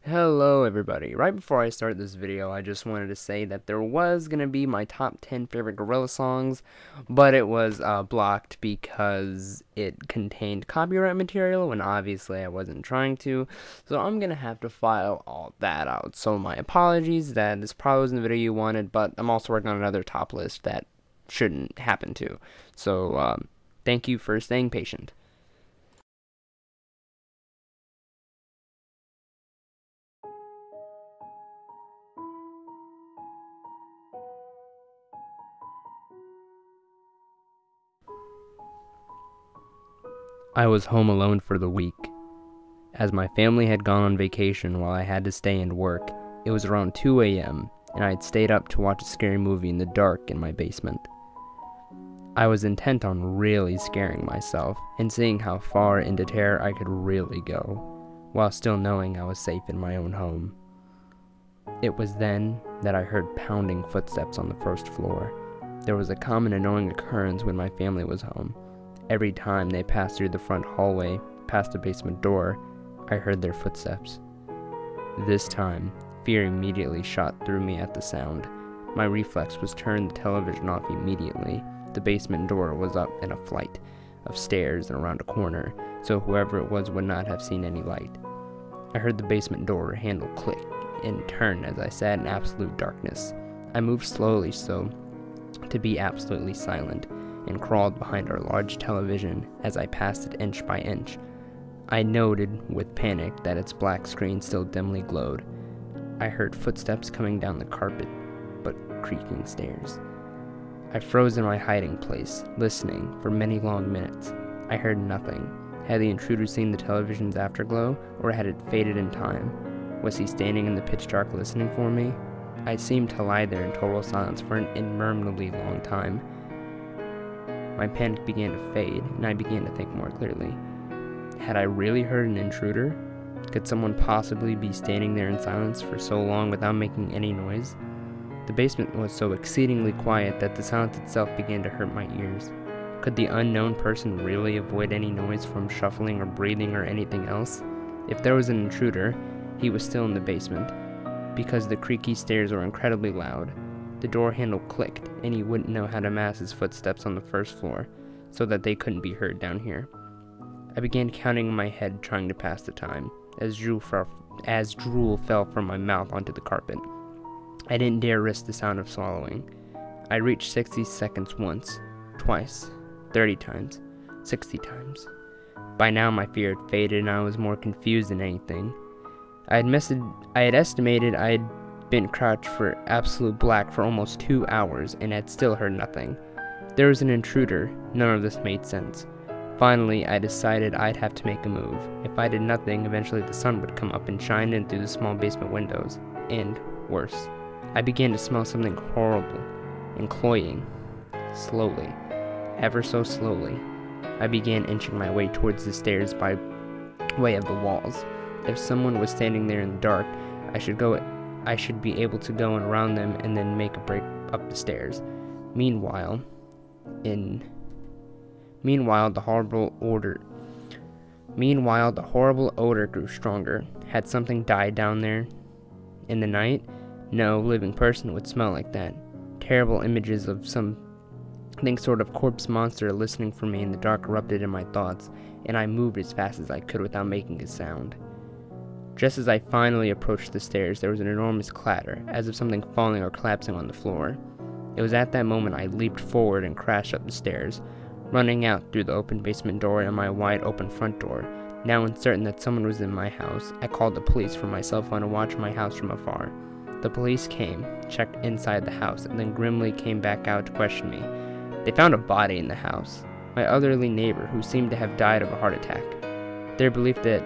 Hello everybody. Right before I start this video, I just wanted to say that there was going to be my top 10 favorite Gorillaz songs, but it was blocked because it contained copyright material when obviously I wasn't trying to, so I'm going to have to file all that out. So my apologies that this probably wasn't the video you wanted, but I'm also working on another top list that shouldn't happen to. So thank you for staying patient. I was home alone for the week. As my family had gone on vacation while I had to stay and work, it was around 2 a.m., and I had stayed up to watch a scary movie in the dark in my basement. I was intent on really scaring myself and seeing how far into terror I could really go, while still knowing I was safe in my own home. It was then that I heard pounding footsteps on the first floor. There was a common annoying occurrence when my family was home. Every time they passed through the front hallway, past the basement door, I heard their footsteps. This time, fear immediately shot through me at the sound. My reflex was turn the television off immediately. The basement door was up in a flight of stairs and around a corner, so whoever it was would not have seen any light. I heard the basement door handle click and turn as I sat in absolute darkness. I moved slowly so to be absolutely silent, and crawled behind our large television as I passed it inch by inch. I noted with panic that its black screen still dimly glowed. I heard footsteps coming down the carpet, but creaking stairs. I froze in my hiding place, listening for many long minutes. I heard nothing. Had the intruder seen the television's afterglow, or had it faded in time? Was he standing in the pitch dark listening for me? I seemed to lie there in total silence for an interminably long time. My panic began to fade, and I began to think more clearly. Had I really heard an intruder? Could someone possibly be standing there in silence for so long without making any noise? The basement was so exceedingly quiet that the silence itself began to hurt my ears. Could the unknown person really avoid any noise from shuffling or breathing or anything else? If there was an intruder, he was still in the basement, because the creaky stairs were incredibly loud. The door handle clicked, and he wouldn't know how to mask his footsteps on the first floor, so that they couldn't be heard down here. I began counting in my head, trying to pass the time, as drool fell from my mouth onto the carpet. I didn't dare risk the sound of swallowing. I reached 60 seconds once, twice, 30 times, 60 times. By now my fear had faded, and I was more confused than anything. I had estimated I had been crouched for absolute black for almost 2 hours and had still heard nothing. There was an intruder. None of this made sense. Finally, I decided I'd have to make a move. If I did nothing, eventually the sun would come up and shine in through the small basement windows. And, worse, I began to smell something horrible and cloying. Slowly, ever so slowly, I began inching my way towards the stairs by way of the walls. If someone was standing there in the dark, I should be able to go and around them and then make a break up the stairs. Meanwhile, the horrible odor grew stronger. Had something died down there in the night? No living person would smell like that. Terrible images of something sort of corpse monster listening for me in the dark erupted in my thoughts, and I moved as fast as I could without making a sound. Just as I finally approached the stairs, there was an enormous clatter, as of something falling or collapsing on the floor. It was at that moment I leaped forward and crashed up the stairs, running out through the open basement door and my wide-open front door. Now uncertain that someone was in my house, I called the police from my cell phone to watch my house from afar. The police came, checked inside the house, and then grimly came back out to question me. They found a body in the house, my elderly neighbor who seemed to have died of a heart attack. Their belief that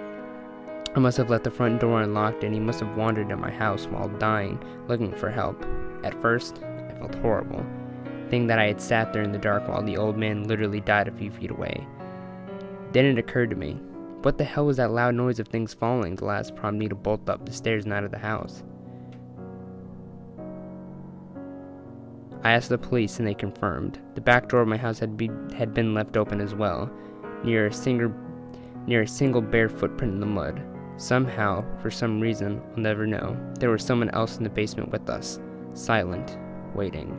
I must have left the front door unlocked and he must have wandered in my house while dying, looking for help. At first, I felt horrible, thinking that I had sat there in the dark while the old man literally died a few feet away. Then it occurred to me, what the hell was that loud noise of things falling the last prompted me to bolt up the stairs and out of the house? I asked the police and they confirmed. The back door of my house had been left open as well, near a single bare footprint in the mud. Somehow, for some reason I'll never know, there was someone else in the basement with us, silent, waiting.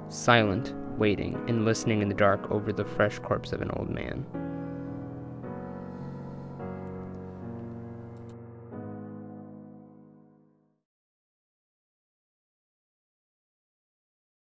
Silent, waiting, and listening in the dark over the fresh corpse of an old man.